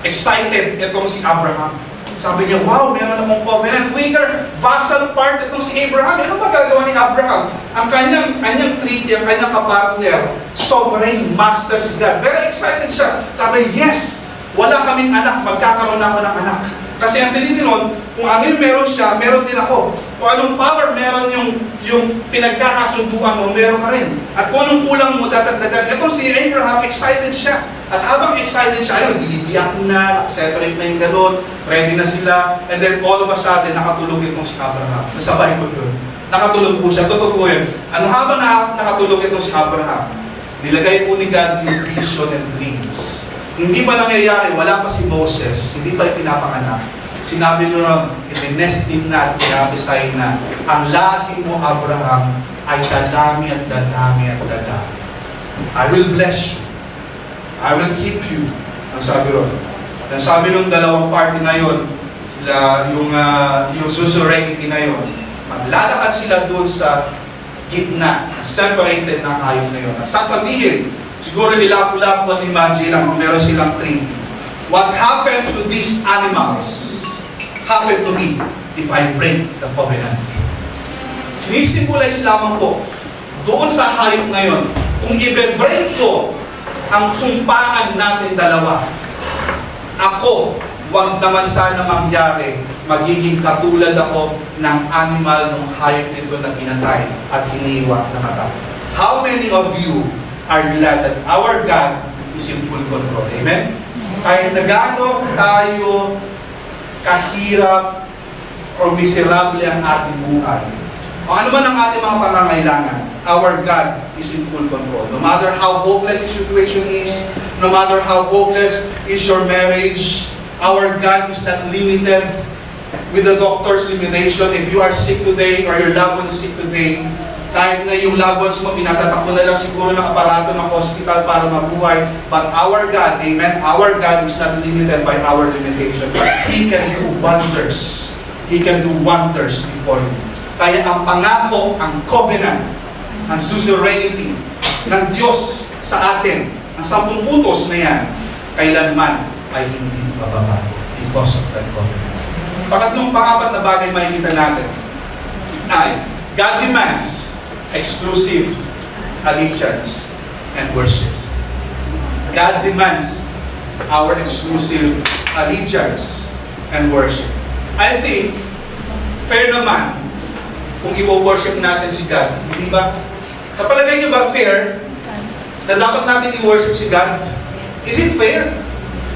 excited itong si Abraham. Sabi niya, wow, meron namang covenant. Weaker, vassal part itong si Abraham. Ano ba gagawa ni Abraham? Ang kanyang treaty, ang kanyang kapartner, sovereign master si God. Very excited siya. Sabi, yes, wala kaming anak, magkakaroon ako ng anak. Kasi ang tinitinon, kung ano yung meron siya, meron din ako. Kung anong power meron yung pinagkakasunduan mo, meron ka rin. At kung anong kulang mo, dadagdagan. Ito si Abraham, excited siya. At habang excited siya, ayun, binibiyak na, separate na yung ganun, ready na sila, and then all of a sudden, nakatulog itong si Abraham. Nasa Bible yun. Nakatulog po siya, totoo po yun. Ano habang nakatulog itong si Abraham, nilagay po ni God yung vision and dreams. Hindi pa nangyayari, wala pa si Moses, hindi pa ipinapanganak. Sinabi nyo ron, itinestin na at pinapisay na, ang lahi mo, Abraham, ay dadami at dadami at dadami. I will bless you. I will keep you. Ang sabi ron. Ang sabi nung dalawang party na yun, sila, yung suzerainty na yun, maglalakad sila doon sa gitna, separated na hayop na yun. At sasabihin, siguro nila pula po at imagine lang kung meron silang treaty. What happened to these animals happened to me if I break the covenant. Sinisimbolize lamang po doon sa hayop na yun. Kung i-break ko ang sumpaan natin dalawa, ako, wag naman sana mangyari, magiging katulad ako ng animal ng hayop nito na pinatay at hiniwa na mata. How many of you are glad that our God is in full control? Amen? Kahit na gaano tayo kahirap o miserable ang ating buhay, o ano man ang ating mga pangangailangan, our God is in full control. No matter how hopeless the situation is, no matter how hopeless is your marriage, our God is not limited with the doctor's limitation. If you are sick today or your loved one is sick today, kahit na yung loved ones mo, pinatatakbo na lang siguro ng aparato ng hospital para mabuhay. But our God, amen, our God is not limited by our limitation. He can do wonders. He can do wonders before you. Kaya ang pangako, ang covenant, ang suzerainty ng Diyos sa atin, ang 10 utos na yan, kailanman ay hindi mababago because of that covenant. Pangapat na bagay makikita natin ay God demands exclusive allegiance and worship. God demands our exclusive allegiance and worship. I think, fair naman, kung i-worship natin si God, hindi ba? Sa palagay niyo ba fair na dapat natin i-worship si God? Is it fair?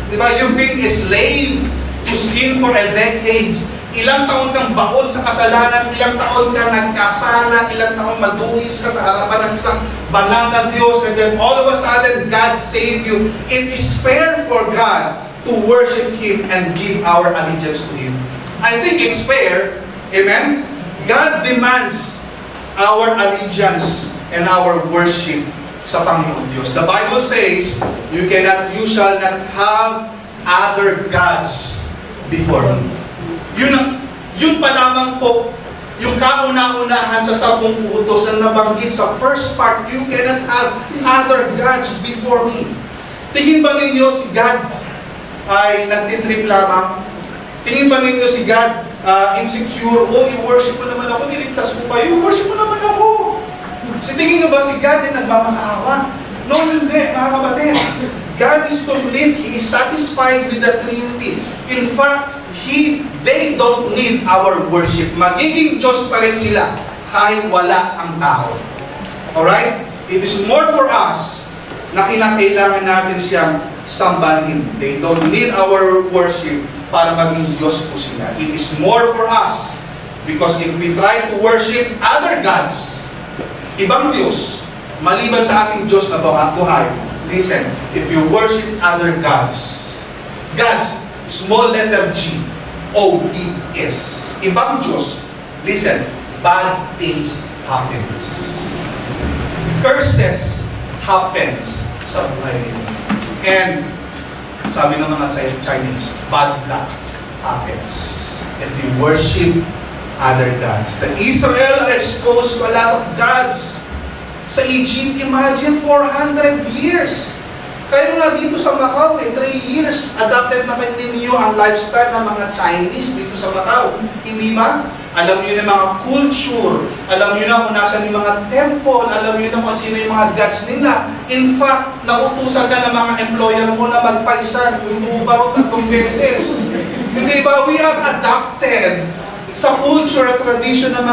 Di ba? You've been a slave to sin for decades. Ilang taon kang baon sa kasalanan, ilang taon ka nagkasala, ilang taon maduhis ka sa harapan ng isang banal na Diyos, and then all of a sudden, God saved you. It is fair for God to worship Him and give our allegiance to Him. I think it's fair. Amen? God demands our allegiance and our worship sa Panginoon Diyos. The Bible says, you shall not have other gods before me. Yun pa lamang po, yung kauna-unahan sa 10 utos na nabanggit sa first part, you cannot have other gods before me. Tingin ba ninyo si God ay nagtitrip lamang? Tingin ba ninyo si God insecure? Oh, i-worship mo naman ako, niligtas mo pa, i-worship mo naman ako. Tingin nyo ba si God ay nagmamakaawa? No, hindi, mga kapatid. God is complete. He is satisfied with the Trinity. In fact, they don't need our worship. Magiging Diyos pa rin sila kahit wala ang tao. Alright? It is more for us na kinakailangan natin siyang sambahin. They don't need our worship para maging Diyos po sila. It is more for us because if we try to worship other gods, ibang Diyos, maliban sa ating Diyos na buhay. Listen, if you worship other gods, small letter G, O-D-S, ibang Diyos, listen, bad things happens. Curses happens sa buhay ninyo. And, sabi ng mga Chinese, bad luck happens if you worship other gods. The Israel are exposed to a lot of gods. Sa Egypt, imagine 400 years. Kayo nga dito sa Macau, 3 years, adapted na kayo ninyo ang lifestyle ng mga Chinese dito sa Macau. Hindi ba? Alam niyo na mga culture, alam niyo na kung nasan yung mga temple, alam niyo na kung sino yung mga gods nila. In fact, nautusan ka ng mga employer mo na magpaisan, yung ubarot 3 beses. Hindi ba? We are adapted sa culture at tradition ng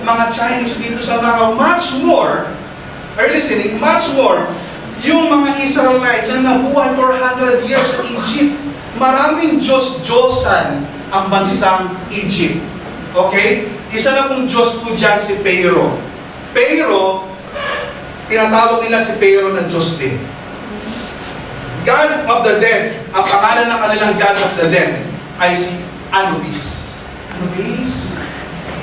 mga Chinese dito sa Macau. Much more, are you listening? Much more, yung mga Israelites na nabuhay for 100 years sa Egypt. Maraming Diyos-Diyosan ang bansang Egypt. Okay? Isa na pong Diyos po dyan si Pharaoh. Pharaoh, tinatawag nila si Pharaoh na Diyos din. God of the dead, ang pangalan ng kanilang God of the dead ay si Anubis. Anubis?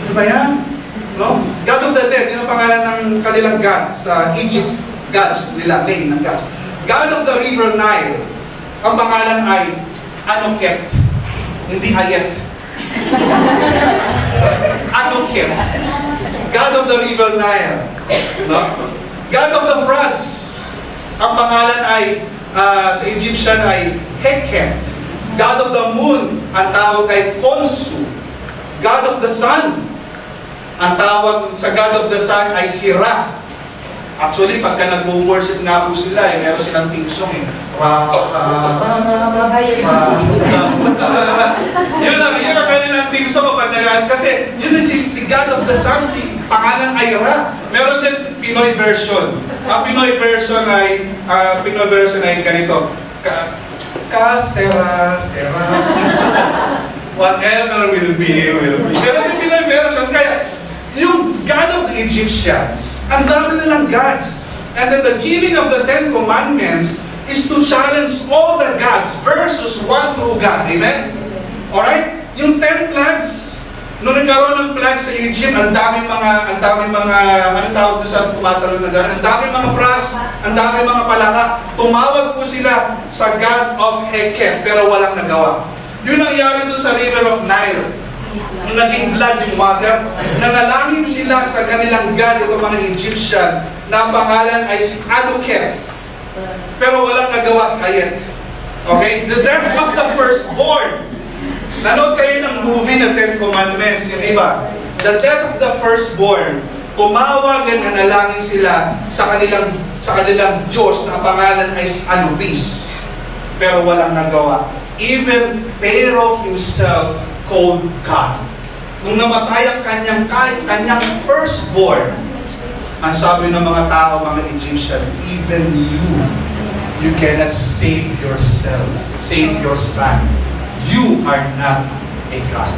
Ano ba yan? No? God of the dead, yun ang pangalan ng kanilang God sa Egypt. Gods nila, name ng gods. God of the river Nile, ang pangalan ay Anuket. Hindi Ayet. Anuket. God of the river Nile. No? God of the frogs, ang pangalan ay sa Egyptian ay Heket. God of the moon, ang tawag ay Khonsu. God of the sun, ang tawag sa God of the sun ay Sira. Actually, pagka nag-worship nga po sila, meron silang theme song eh. Yun ang kanilang theme song kasi yun si God of the sun, si pangalan ay Ra. Meron din Pinoy version. Ang Pinoy version ay ganito. Sera. Whatever will be. Pero yung Pinoy version, kaya yung God of the Egyptians, ang dami nilang gods. And then the giving of the 10 Commandments is to challenge all the gods versus one true God. Amen? Alright? Yung 10 plagues, nung nagkaroon ng plagues sa Egypt, ang daming mga, anong tawag doon sa tumatalon na gano'n? Ang daming mga frogs, ang daming mga palaka. Tumawag po sila sa God of Heket, pero walang nagawa. Yun ang nangyari doon sa River of Nile. Nung naging blood yung water, nanalangin sila sa kanilang God, itong mga Egyptian, na ang pangalan ay si Anuket. Pero walang nagawa sa Ayet. Okay? The death of the firstborn. Nanood kayo ng movie na 10 Commandments, yun iba? The death of the firstborn, tumawag at nanalangin sila sa kanilang Diyos na ang pangalan ay si Anubis. Pero walang nagawa. Even Pharaoh himself called God. Nung namatay ang kanyang firstborn, ang sabi ng mga tao, mga Egyptian, even you cannot save yourself, save your son. You are not a God.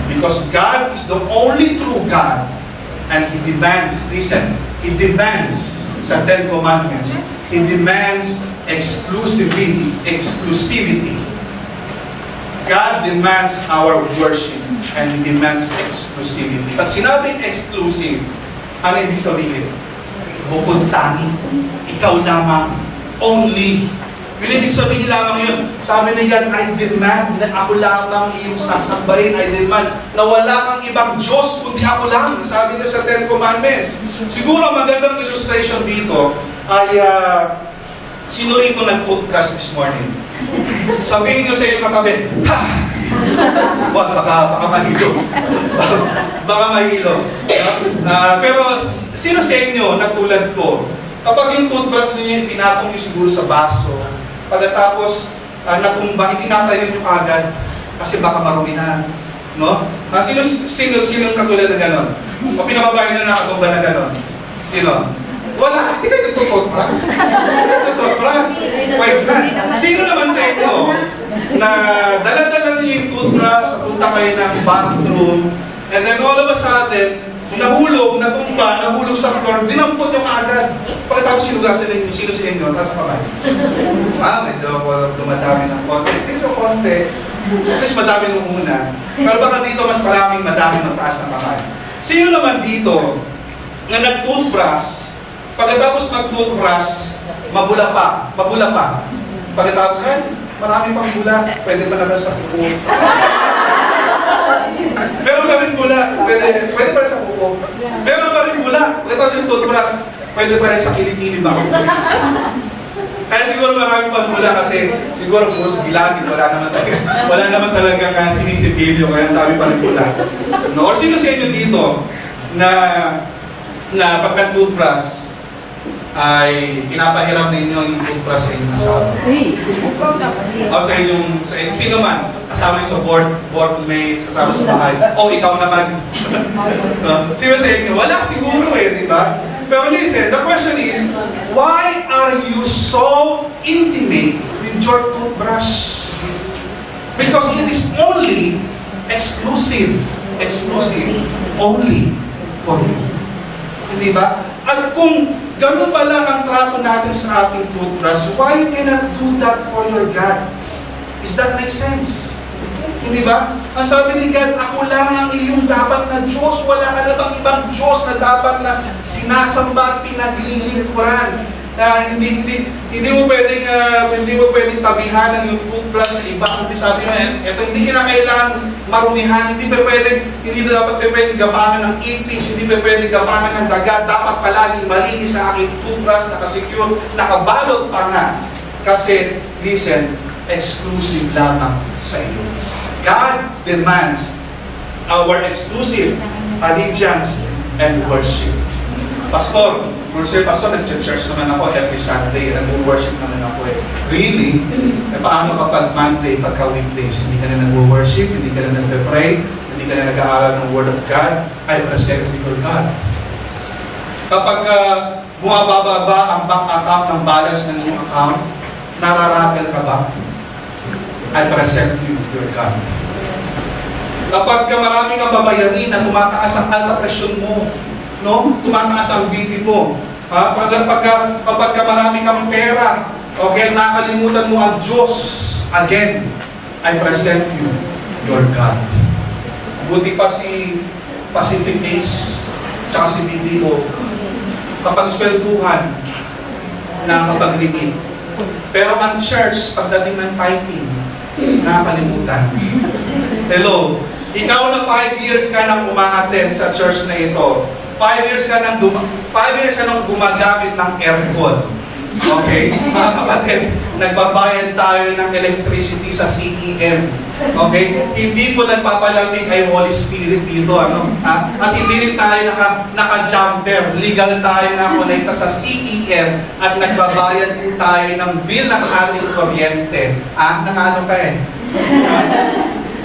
Because God is the only true God, and He demands, listen, He demands sa 10 Commandments, He demands exclusivity. God demands our worship and He demands exclusivity. Pag sinabing exclusive, ano ibig sabihin? Bukod tangi. Ikaw lamang. Only. Yun ibig sabihin lamang yun. Sabi ni God, I demand na ako lamang iyong sasambahin. I demand na wala kang ibang Diyos kundi ako lang. Sabi niya sa 10 Commandments. Siguro magandang illustration dito ay sino rito nag-toothbrush this morning? Sabihin nyo sa iyo katabi, ha! Wag, baka mahilo. baka mahilo. Pero sino sa inyo, natulad ko, kapag yung toothbrush ninyo, pinatong nyo siguro sa baso, pagkatapos natumba, itinatayo nyo agad kasi baka marumihan. No? Sino katulad na gano'n? O pinababayan nyo na nakatumba na gano'n? Sino? Wala, hindi kayo nagtututbrush. Wait lang. Sino naman sa inyo na dala-dala niyo yung toothbrush, papunta kayo ng bathroom, and then all of a sudden, nahulog, natumba, nahulog sa floor, dinampot yung agad. Pagkatapos sinugasan na yung sino sa inyo, taas ang kamay. Medyo dumadami ng konti. Medyo konti. Kasi madami nung una. Pero baka dito mas madami ng taas ng kamay. Sino naman dito na nag-toothbrush, pagkatapos mag-toothbrush, mabula pa. Pagkatapos, marami pang bula, pwede pa naman sa kuko. Meron pa rin bula, pwede pa rin sa kuko. Meron pa rin bula, pagkatapos yung toothbrush, pwede pa rin sa kilikili ba? Kaya siguro marami pang bula kasi siguro puros gilagid, wala naman talaga sinisipilyo, kaya ang dami pa rin bula. No? Or sino sa inyo dito na pag nag-toothbrush, ay pinapahiram ninyo yung toothbrush sa inyong asawa. O sa inyong, sino man, kasama yung support, boardmate, kasama sa bahay. O ikaw naman. Sino sa inyo? Wala siguro di ba? Pero listen, the question is, why are you so intimate with your toothbrush? Because it is only exclusive only for you. Hindi ba? At kung ganun pala ang trato natin sa ating toothbrush, why you cannot do that for your God? Does that make sense? Hindi ba? Ang sabi ni God, ako lang ang iyong dapat na Diyos. Wala ka na bang ibang Diyos na dapat na sinasamba at pinaglilingkuran? Hindi mo pwedeng tabihan ng yung toothbrush ng iba. Kundi sabi mo, eto hindi kinakailangan marumihan, hindi dapat pwedeng gapangan ng ipis, hindi pwedeng gapangan ng dagat. Dapat palaging malinis sa aking toothbrush, nakasecure, nakabalot pa nga. Kasi, listen, exclusive lamang sa iyo. God demands our exclusive allegiance and worship. Pastor, nag-church naman ako every Sunday, nag-worship naman ako Really? Paano kapag Monday, pagka weekdays, hindi ka na nag-worship, hindi ka na nag-pray, hindi ka na nag-aaral ng Word of God, I present with your God. Kapag bumababa ang bank account ng balance ng inyong account, nararagal ka ba? I present you with your God. Kapag marami kang babayarin na tumataas ang alta presyon mo, no? Tumataas ang BP mo. Kapag marami kang pera, okay, nakalimutan mo ang Diyos, again, I present you your God. Buti pa si Pacific Ace, tsaka si BDO, kapag swelduhan, nakakapag-limit. Pero ang church, pagdating ng tithing, nakakalimutan. Hello, ikaw na 5 years ka nang umaattend sa church na ito. 5 years ka nang gumagamit ng aircon. Okay? Mga kapatid, nagbabayad tayo ng electricity sa CEM. Okay? Hindi po nagpapalamig ay Holy Spirit dito. At hindi rin tayo naka-jumper. Legal tayo na konekta sa CEM at nagbabayad po tayo ng bill ng ating kuryente. Nangano ka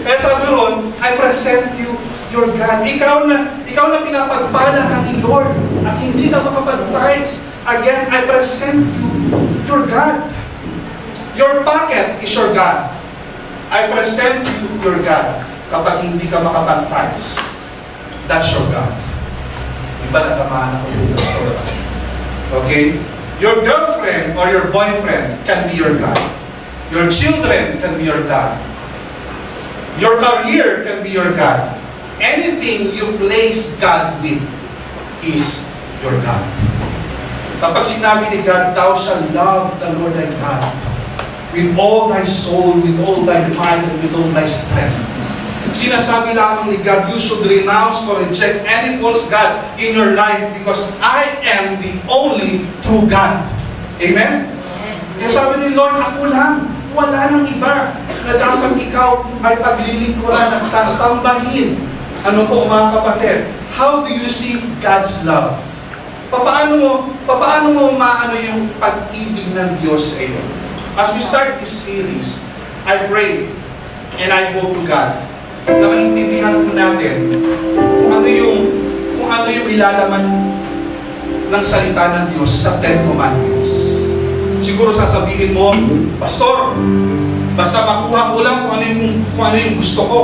Kaya sabi ron, I present you your God. Ikaw na pinapagpala ng Lord at hindi ka makapag-tithes. Again, I present you your God. Your pocket is your God. I present you your God. Kapag hindi ka makapag-tithes, that's your God. Iba na tamaan ako dito. Okay? Your girlfriend or your boyfriend can be your God. Your children can be your God. Your career can be your God. Anything you place God with is your God. Kapag sinabi ni God, thou shalt love the Lord thy God with all thy soul, with all thy mind, and with all thy strength. Sinasabi lamang ni God, you should renounce or reject any false God in your life because I am the only true God. Amen? Kaya sabi ni Lord, ako lang. Wala nang iba na dapat ikaw ay paglilingkuran at sasambahin. Ano po mga kapatid? How do you see God's love? Paano mo maano yung pag-ibig ng Diyos sa iyo? As we start this series, I pray and I hope to God na maintindihan po natin kung ano yung ilalaman ng salita ng Diyos sa 10 Commandments. Siguro sasabihin mo, Pastor, basta makuha ko lang kung ano yung gusto ko.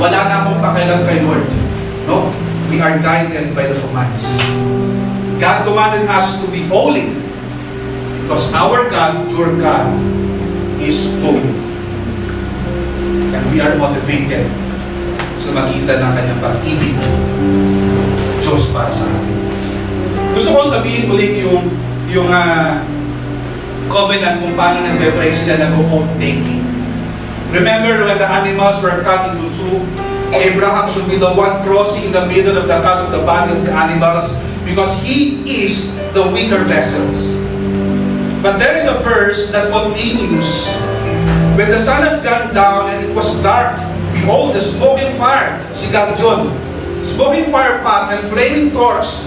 Wala na akong pakialam kay Lord. No? we are guided by the commands. God commanded us to be holy because our God, your God, is holy. And we are motivated sa magitan ng kanyang pag-ibig sa Diyos para sa atin. Gusto ko sabihin ulit yung covenant kung paano nagbe-break sila ng oath taking. Remember when the animals were cut into two, Abraham should be the one crossing in the middle of the cut of the body of the animals because he is the weaker vessels. But there is a verse that continues, when the sun has gone down and it was dark, behold, the smoking fire, sigat yun, smoking fire pot and flaming torch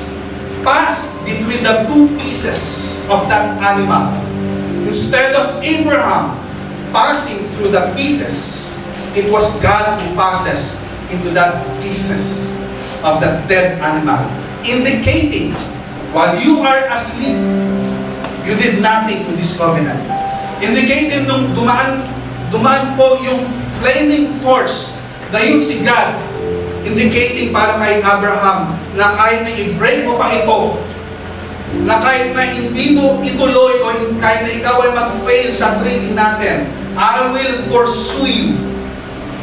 passed between the two pieces of that animal. Instead of Abraham passing through the pieces, it was God who passes into that pieces of that dead animal, indicating while you are asleep, you did nothing to this covenant. Indicating nung dumaan po yung flaming torch na yun si God, indicating para kay Abraham na kahit na i-break mo pa ito, na kahit na hindi mo ituloy o kahit na ikaw ay mag-fail sa treaty natin, I will pursue you.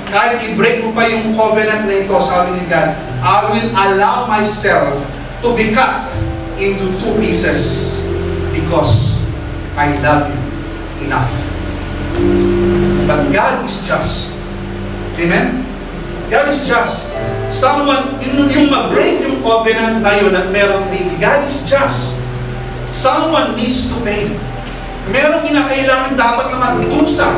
Kahit i-break mo pa yung covenant na ito, sabi ni God, I will allow myself to be cut into two pieces because I love you enough. But God is just. Amen? God is just. Someone, yung mag-break yung covenant na yun at merong treaty, God is just. Someone needs to pay. Merong kinakailangan dapat na magdusa.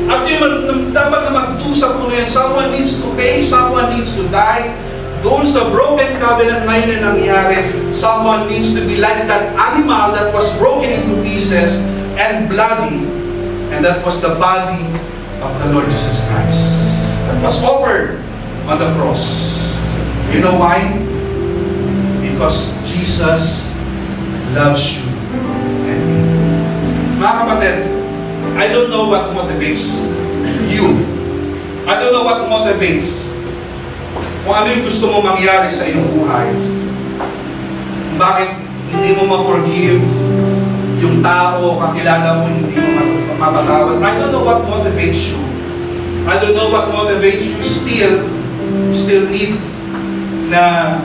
At yung dapat na magdusa po ngayon, someone needs to pay, someone needs to die. Doon sa broken covenant na yun na nangyari, someone needs to be like that animal that was broken into pieces and bloody. And that was the body of the Lord Jesus Christ that was offered on the cross. You know why? Because Jesus loves you and me. Mga kapatid, I don't know what motivates you. I don't know what motivates kung ano yung gusto mo mangyari sa iyong buhay. Bakit hindi mo ma-forgive yung tao, kakilala mo, hindi mo mapatawad. I don't know what motivates you. I don't know what motivates you still need na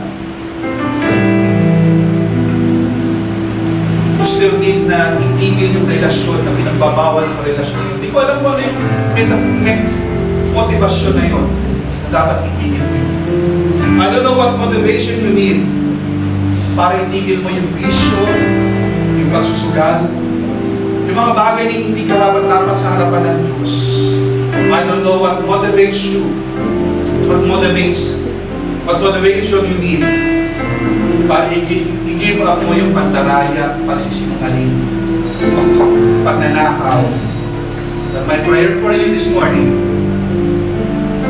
itigil yung relasyon na pinagbabawal ng relasyon. Hindi ko alam kung ano yung may motivasyon na yun na dapat itigil mo yun. I don't know what motivation you need para itigil mo yung bisyo, yung pagsusugal, yung mga bagay na hindi karapat-dapat sa harapan ng Diyos. I don't know what motivates you, what motivation you need para i-give up mo yung pandaraya, pagsisinungaling, pagnanakaw. But my prayer for you this morning,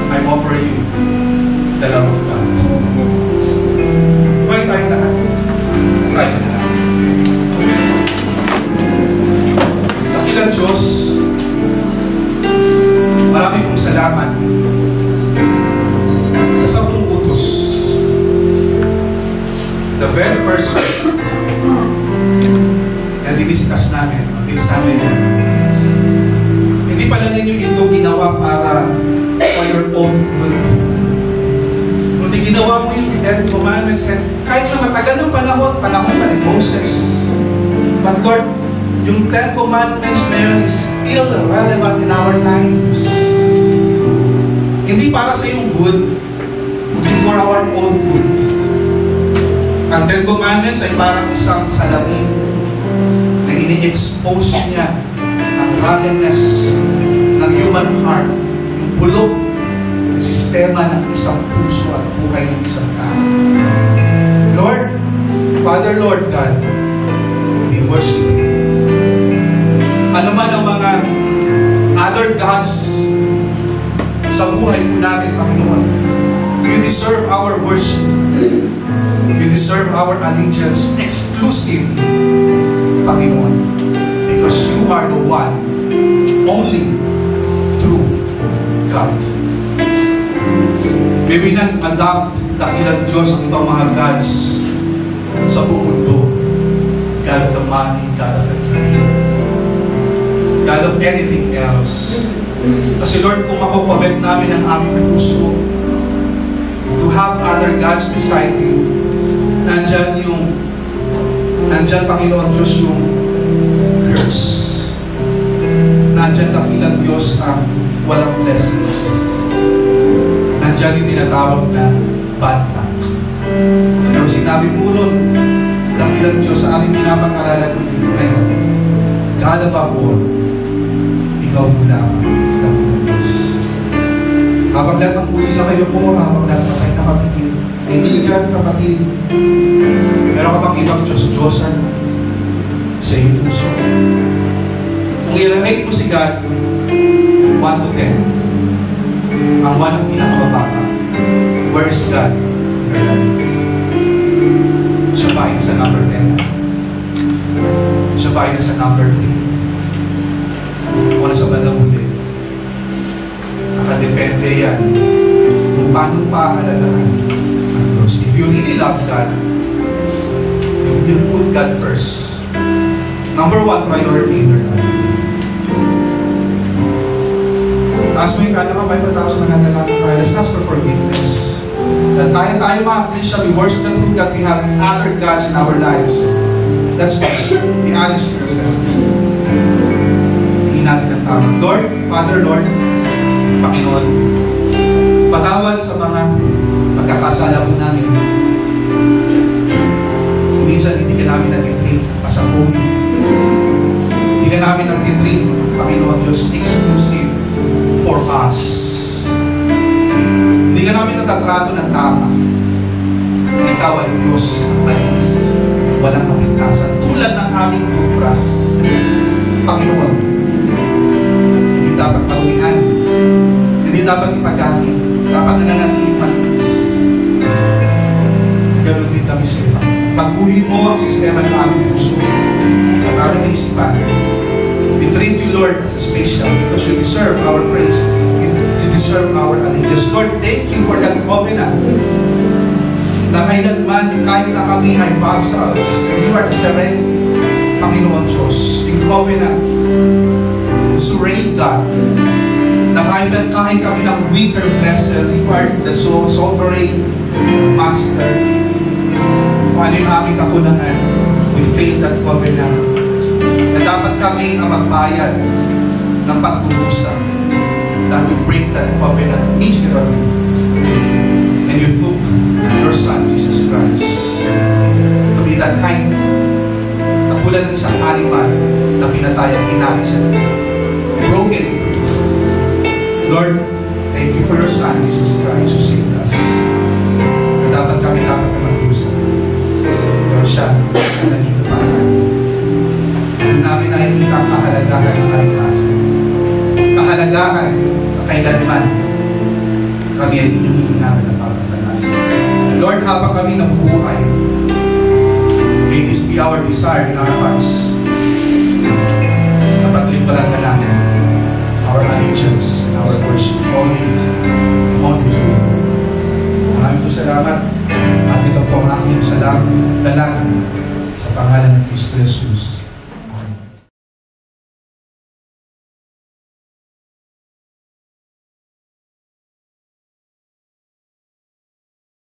I offer you the love of God. Huwag tayo lahat. Try na lahat. Dakilang Diyos, maraming pong salamat sa 10 utos. The very first na didiscuss namin this Sunday morning. Hindi pala ninyo ito ginawa para for your own good. Kundi ginawa mo yung 10 Commandments and kahit na matagal ng panahon pa ni Moses. But Lord, yung 10 Commandments na yun is still relevant in our times. Hindi para sa yung good, kundi for our own good. Ang 10 Commandments ay parang isang salamin na ini-expose niya ang rottenness ng human heart, yung bulok, yung sistema ng isang puso at buhay ng isang tao. Lord, Father, Lord God, we worship you. Ano man ang mga other gods sa buhay po natin, Panginoon, you deserve our worship. You deserve our allegiance exclusively, Panginoon, because you are the one, only true God. May we not adopt dakilang Diyos ang ibang mga gods sa buong mundo. God of the money, God of the king, God of anything else. Kasi Lord, kung mapapabet namin ang aming puso to have other gods beside you, nandyan Panginoon Diyos yung curse. Nandyan dakilang Diyos ang walang blessings. Nandyan yung tinatawag na bad luck. Pero sinabi mo ron, dakilang Diyos sa ating pinapag-aralan ngayon, God above all, ikaw mo lamang, dakilang Diyos. Habang lahat ng uli na kayo po, habang lahat na kayo nakapikil, kaibigan, kapatid, meron ka bang ibang Diyos-Diyosan sa iyong puso? Kung i-rate mo si God 1 to 10, ang 1 ang pinakamababa, where is God in your life? Siya ba ay sa number 10? Siya ba ay sa number 3? O nasa bandang huli? Nakadepende yan kung paano paaalalahan ang Diyos. If you really love God, you will put God first. Number 1 priority in your life. Taas mo yung kanama, may matapos mananalangin tayo. Let's ask for forgiveness. Sa tayo mga Christian, we worship the true God. We have other gods in our lives. That's why, be honest with yourself. Tingin natin ang tama. Lord, Father, Lord, Panginoon, patawad sa mga pagkakasala po namin. Minsan hindi ka namin nag-treat as a holy. Hindi ka namin nag-treat, Panginoon Diyos, exclusive for us. Hindi ka namin natatrato ng tama. Ikaw ay Diyos, malinis, walang kapintasan. Tulad ng aming toothbrush, Panginoon, hindi dapat parumihan, hindi dapat ipagamit, dapat nananatiling malinis. Ganun din kami sa iyo. Pagbuhin mo ang sistema ng aming puso at aming isipan. We treat you, Lord, as special because you deserve our praise. You deserve our allegiance. Lord, thank you for that covenant na kailanman, kahit na kami ay vassals, and you are the serenity, Panginoon Diyos, in covenant, surrey God, na kahit kami ang weaker vessel, you are the sovereign Master. Kung ano yung aming kakulangan, we fail that covenant, na dapat kami ang magbayad ng pagkurusa, that we break that covenant miserably. And you took your Son, Jesus Christ, to be that kind, katulad ng isang animal na pinatay ang inamin sa broken into pieces. Lord, thank you for your Son, Jesus Christ, who saved us. Na dapat kami na magkusa. Pero siya, na nandito para namin. Doon namin nakikita ang kahalagahan ng kaligtasan. Kahalagahan na kailanman kami ay inumihin namin ang pagkakalaan. Lord, habang kami nabubuhay, may this be our desire in our hearts. Napaglimbalan ka namin our allegiance and our worship only to you. Maraming po salamat. At ito po ang aking dalangin sa pangalan ng Kristo Jesus.